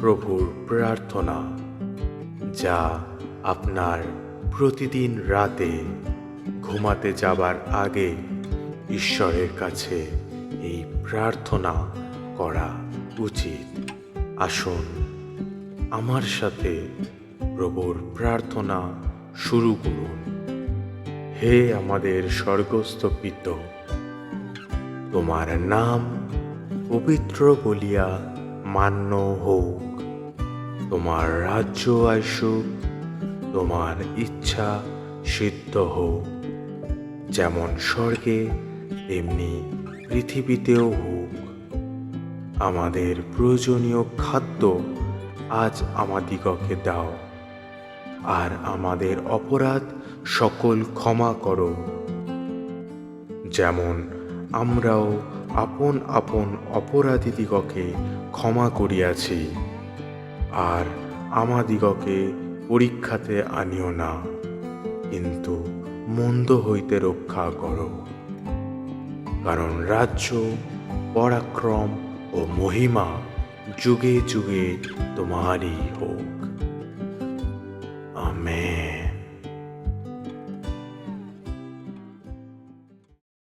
প্রভুর প্রার্থনা, যা আপনার প্রতিদিন রাতে ঘুমাতে যাবার আগে ঈশ্বরের কাছে এই প্রার্থনা করা উচিত। আসুন আমার সাথে প্রভুর প্রার্থনা শুরু করুন। হে আমাদের স্বর্গস্থ পিতা, তোমার নাম পবিত্র বলিয়া মান্য হোক। তোমার রাজ্য আসুক, তোমার ইচ্ছা সিদ্ধ হোক, যেমন স্বর্গে তেমনি পৃথিবীতেও হোক। আমাদের প্রয়োজনীয় খাদ্য আজ আমাদিগকে দাও, আর আমাদের অপরাধ সকল ক্ষমা করো, যেমন আমরাও আপন আপন অপরাধীদিগকে ক্ষমা করিয়াছি। আর আমাদিগকে পরীক্ষাতে আনিও না, কিন্তু মন্দ হইতে রক্ষা করো। কারণ রাজ্য, পরাক্রম ও মহিমা যুগে যুগে তোমারই হোক।